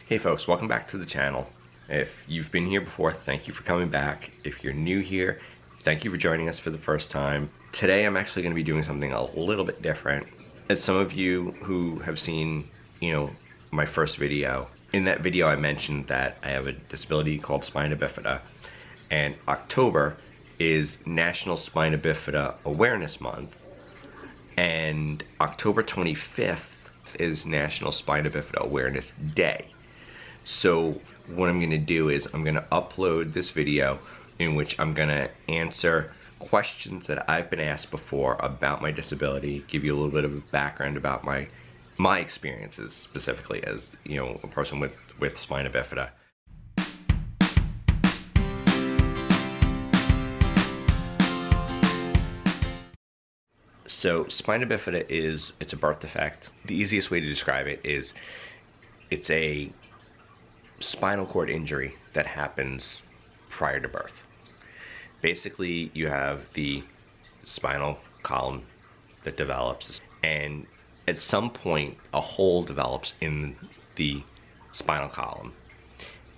Hey folks, welcome back to the channel. If you've been here before, thank you for coming back. If you're new here, thank you for joining us for the first time. Today I'm actually going to be doing something a little bit different. As some of you who have seen, my first video, in that video I mentioned that I have a disability called spina bifida, and October is National Spina Bifida Awareness Month, and October 25th is National Spina Bifida Awareness Day. So what I'm going to do is I'm going to upload this video in which I'm going to answer questions that I've been asked before about my disability, give you a little bit of a background about my experiences, specifically as a person with spina bifida. So spina bifida it's a birth defect. The easiest way to describe it is it's a spinal cord injury that happens prior to birth. Basically, you have the spinal column that develops, and at some point a hole develops in the spinal column.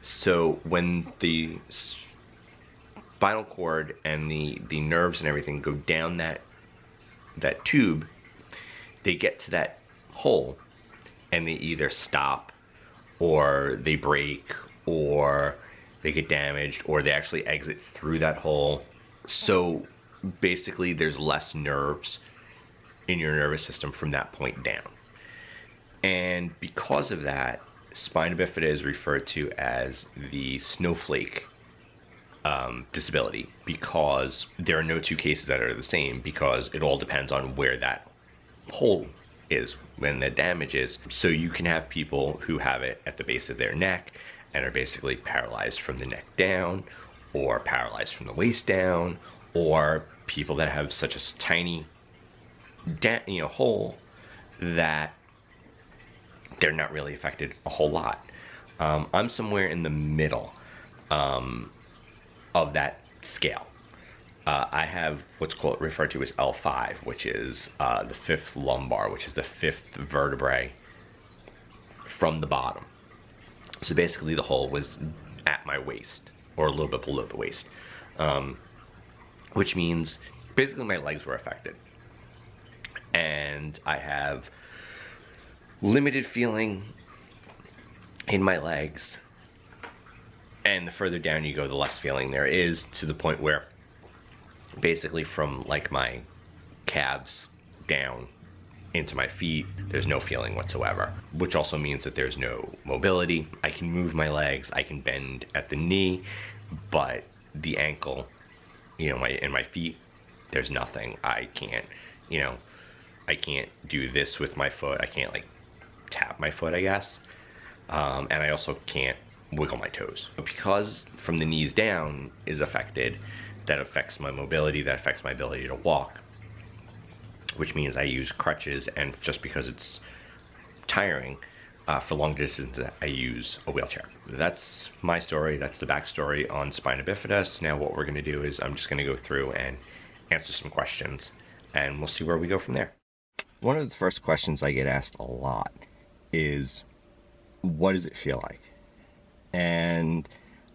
So when the spinal cord and the nerves and everything go down that tube, they get to that hole and they either stop, or they break, or they get damaged, or they actually exit through that hole. So basically there's less nerves in your nervous system from that point down. And because of that, spina bifida is referred to as the snowflake disability, because there are no two cases that are the same, because it all depends on where that hole is when the damage is. So you can have people who have it at the base of their neck and are basically paralyzed from the neck down, or paralyzed from the waist down, or people that have such a tiny hole that they're not really affected a whole lot. I'm somewhere in the middle of that scale. I have what's referred to as L5, which is the fifth lumbar, which is the fifth vertebrae from the bottom. So basically the hole was at my waist, or a little bit below the waist, which means basically my legs were affected. And I have limited feeling in my legs, and the further down you go, the less feeling there is, to the point where basically from like my calves down into my feet, there's no feeling whatsoever, which also means that there's no mobility. I can move my legs, I can bend at the knee, but the ankle, in my feet, there's nothing. I can't do this with my foot. I can't like tap my foot, I guess. And I also can't wiggle my toes. Because from the knees down is affected, that affects my mobility, that affects my ability to walk, which means I use crutches, and just because it's tiring for long distances, I use a wheelchair. That's my story, that's the backstory on spina bifida. So now what we're gonna do is I'm just gonna go through and answer some questions, and we'll see where we go from there. One of the first questions I get asked a lot is, what does it feel like? And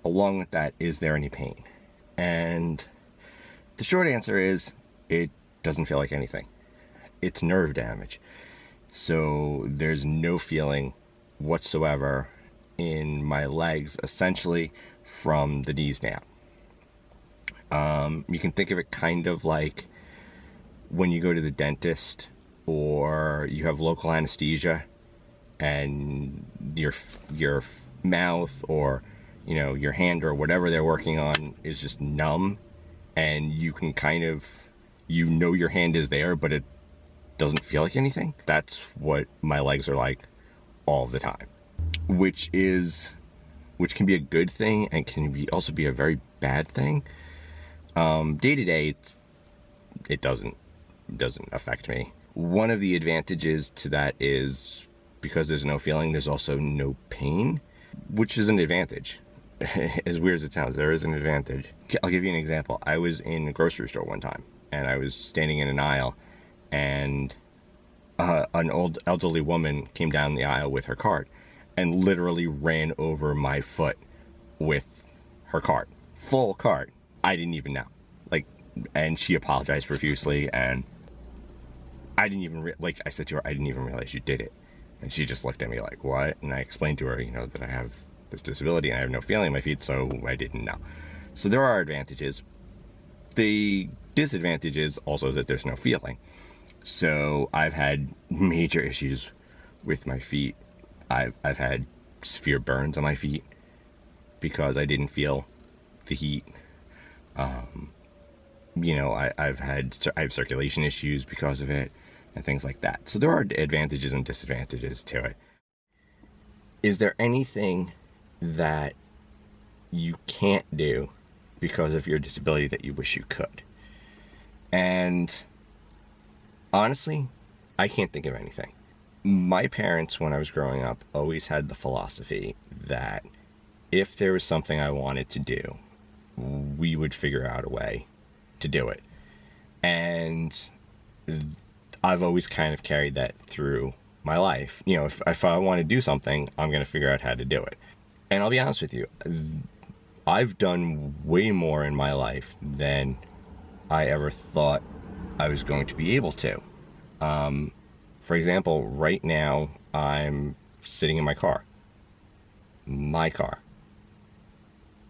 along with that, is there any pain? And the short answer is, it doesn't feel like anything. It's nerve damage. So there's no feeling whatsoever in my legs, essentially from the knees down. You can think of it kind of like when you go to the dentist, or you have local anesthesia, and your mouth, or your hand, or whatever they're working on, is just numb, and you can kind of, your hand is there, but it doesn't feel like anything. That's what my legs are like all the time, which can be a good thing, and can also be a very bad thing. Day to day, it doesn't affect me. One of the advantages to that is, because there's no feeling, there's also no pain, which is an advantage. As weird as it sounds, there is an advantage. I'll give you an example. I was in a grocery store one time, and I was standing in an aisle, and an old elderly woman came down the aisle with her cart, and literally ran over my foot with her cart, full cart. I didn't even know, like, and she apologized profusely, and I didn't even like, I said to her, I didn't even realize you did it. And she just looked at me like, what? And I explained to her, you know, that I have this disability and I have no feeling in my feet, so I didn't know. So there are advantages. The disadvantage is also that there's no feeling. So I've had major issues with my feet. I've had severe burns on my feet because I didn't feel the heat. You know, I have circulation issues because of it and things like that. So there are advantages and disadvantages to it. Is there anything that you can't do because of your disability that you wish you could? And honestly, I can't think of anything. My parents, when I was growing up, always had the philosophy that if there was something I wanted to do, we would figure out a way to do it. And I've always kind of carried that through my life. You know, if I want to do something, I'm going to figure out how to do it. And I'll be honest with you, I've done way more in my life than I ever thought I was going to be able to. For example, right now, I'm sitting in my car. My car.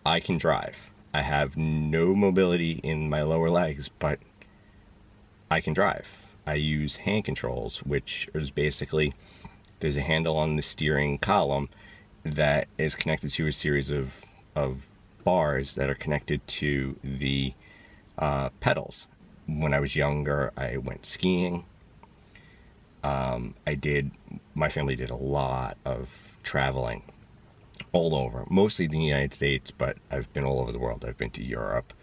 I can drive. I have no mobility in my lower legs, but I can drive. I use hand controls, which is basically, there's a handle on the steering column that is connected to a series of bars that are connected to the pedals. When I was younger, I went skiing. My family did a lot of traveling all over, mostly the United States, but I've been all over the world. I've been to Europe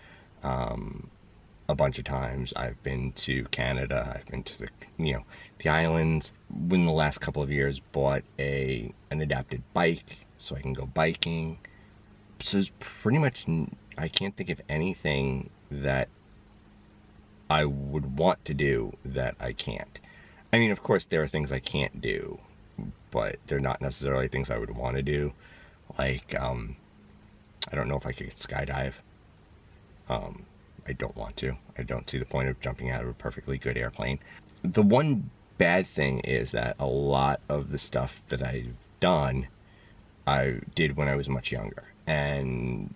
a bunch of times. I've been to Canada. I've been to the islands. In the last couple of years, bought an adapted bike so I can go biking. So it's pretty much, I can't think of anything that I would want to do that I can't. I mean, of course, there are things I can't do, but they're not necessarily things I would want to do. Like, I don't know if I could skydive. I don't want to. I don't see the point of jumping out of a perfectly good airplane. The one bad thing is that a lot of the stuff that I've done, I did when I was much younger. And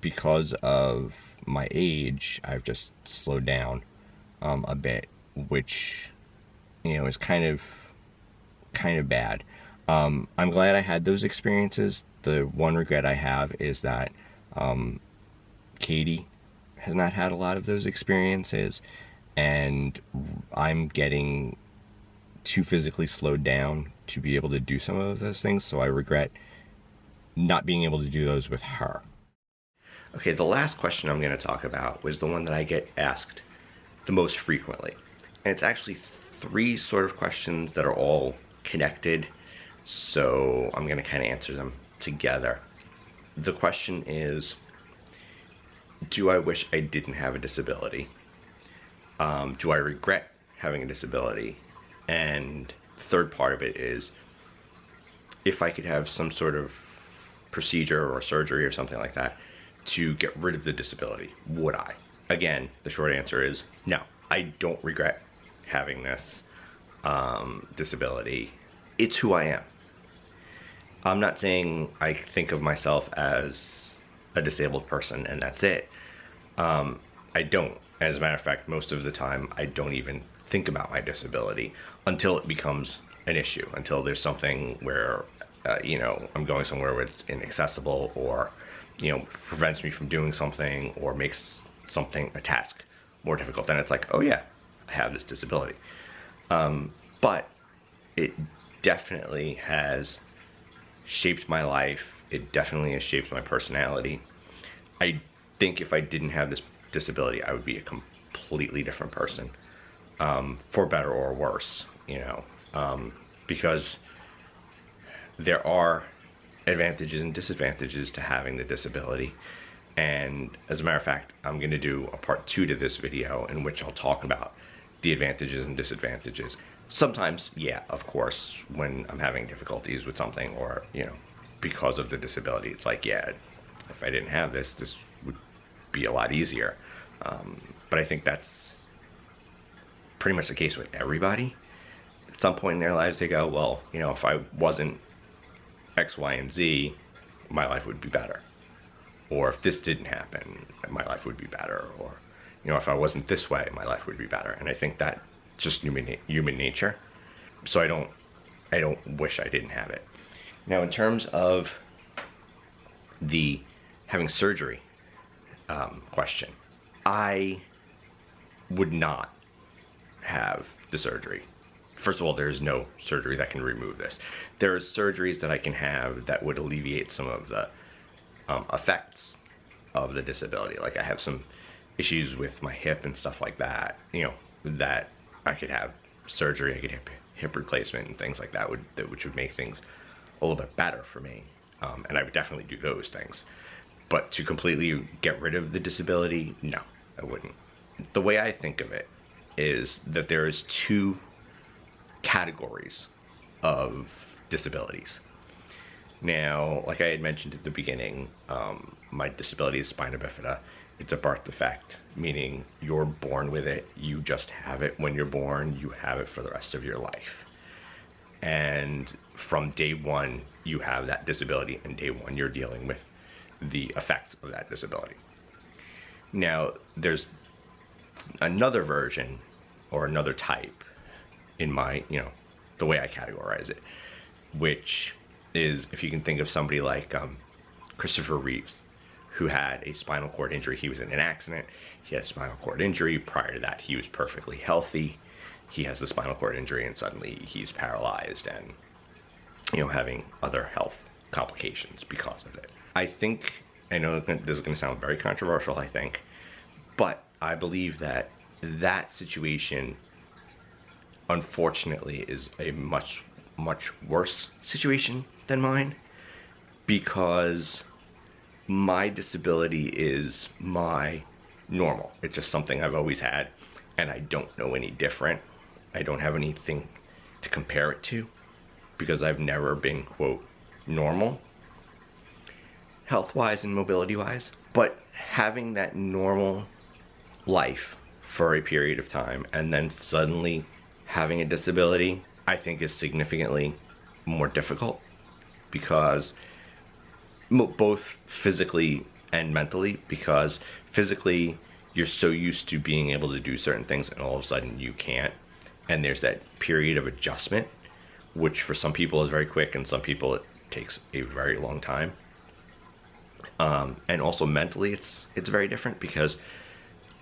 because of my age, I've just slowed down a bit, which, you know, is kind of bad. I'm glad I had those experiences. The one regret I have is that Katie has not had a lot of those experiences, and I'm getting too physically slowed down to be able to do some of those things, so I regret not being able to do those with her. Okay, the last question I'm going to talk about was the one that I get asked the most frequently. And it's actually three sort of questions that are all connected, so I'm going to kind of answer them together. The question is, do I wish I didn't have a disability? Do I regret having a disability? And the third part of it is, if I could have some sort of procedure or surgery or something like that to get rid of the disability, would I? Again, the short answer is no. I don't regret having this disability. It's who I am. I'm not saying I think of myself as a disabled person and that's it. I don't. As a matter of fact, most of the time I don't even think about my disability until it becomes an issue, until there's something where I'm going somewhere where it's inaccessible, or prevents me from doing something, or makes a task more difficult. Then it's like, oh yeah, I have this disability. But it definitely has shaped my life. It definitely has shaped my personality. I think if I didn't have this disability, I would be a completely different person, for better or worse, because there are advantages and disadvantages to having the disability. And as a matter of fact, I'm going to do a part 2 to this video in which I'll talk about the advantages and disadvantages. Sometimes, yeah, of course, when I'm having difficulties with something, or, because of the disability, it's like, yeah, if I didn't have this, this would be a lot easier. But I think that's pretty much the case with everybody. At some point in their lives, they go, well, if I wasn't X, Y, and Z, my life would be better. Or if this didn't happen, my life would be better. Or, if I wasn't this way, my life would be better. And I think that's just human nature. So I don't wish I didn't have it. Now, in terms of the having surgery question, I would not have the surgery. First of all, there's no surgery that can remove this. There are surgeries that I can have that would alleviate some of the effects of the disability. Like, I have some issues with my hip and stuff like that, that I could have surgery, I could have hip replacement and things like that, which would make things a little bit better for me. And I would definitely do those things. But to completely get rid of the disability, no, I wouldn't. The way I think of it is that there is two categories of disabilities. Now, like I had mentioned at the beginning, my disability is spina bifida. It's a birth defect, meaning you're born with it. You just have it when you're born. You have it for the rest of your life. And from day one, you have that disability, and day one, you're dealing with the effects of that disability. Now, there's another version or another type in my, the way I categorize it, which is, if you can think of somebody like Christopher Reeves, who had a spinal cord injury. He was in an accident. He had a spinal cord injury. Prior to that, he was perfectly healthy. He has the spinal cord injury, and suddenly he's paralyzed and, having other health complications because of it. I know this is going to sound very controversial, I think, but I believe that that situation, unfortunately, is a much, much worse situation than mine, because my disability is my normal. It's just something I've always had, and I don't know any different. I don't have anything to compare it to, because I've never been, quote, normal, health-wise and mobility-wise. But having that normal life for a period of time and then suddenly having a disability, I think is significantly more difficult, because both physically and mentally, because physically you're so used to being able to do certain things and all of a sudden you can't, and there's that period of adjustment, which for some people is very quick and some people it takes a very long time. And also mentally it's very different, because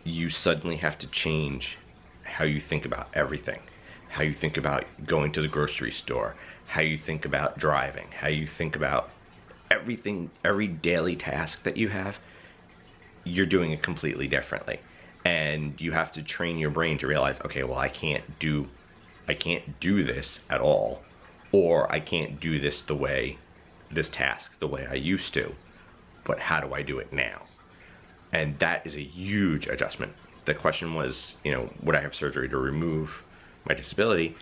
you suddenly have to change how you think about everything, how you think about going to the grocery store, how you think about driving, how you think about everything. Every daily task that you have, you're doing it completely differently, and you have to train your brain to realize, okay, well, I can't do this at all, or I can't do this task the way I used to, but how do I do it now? And that is a huge adjustment. The question was, would I have surgery to remove my disability?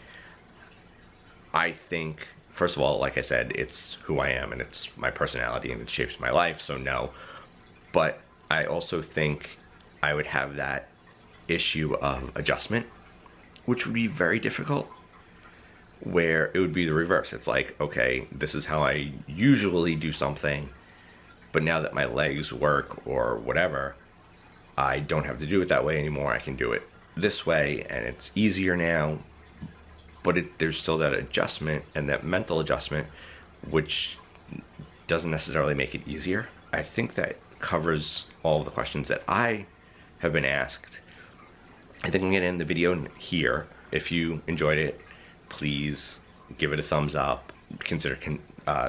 I think, first of all, like I said, it's who I am and it's my personality and it shapes my life, so no. But I also think I would have that issue of adjustment, which would be very difficult, where it would be the reverse. It's like, okay, this is how I usually do something, but now that my legs work or whatever, I don't have to do it that way anymore. I can do it this way, and it's easier now. But there's still that adjustment and that mental adjustment, which doesn't necessarily make it easier. I think that covers all of the questions that I have been asked. I think I'm going to end the video here. If you enjoyed it, please give it a thumbs up. Consider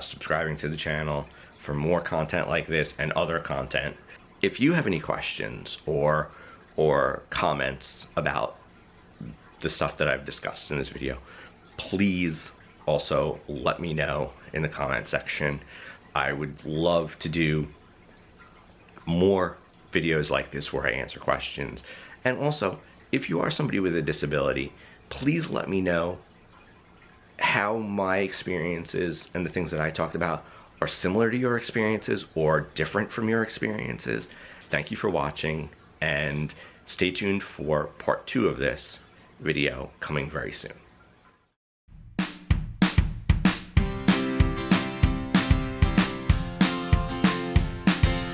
subscribing to the channel for more content like this and other content. If you have any questions or comments about the stuff that I've discussed in this video, please also let me know in the comment section. I would love to do more videos like this where I answer questions. And also, if you are somebody with a disability, please let me know how my experiences and the things that I talked about are similar to your experiences or different from your experiences. Thank you for watching, and stay tuned for part 2 of this video coming very soon.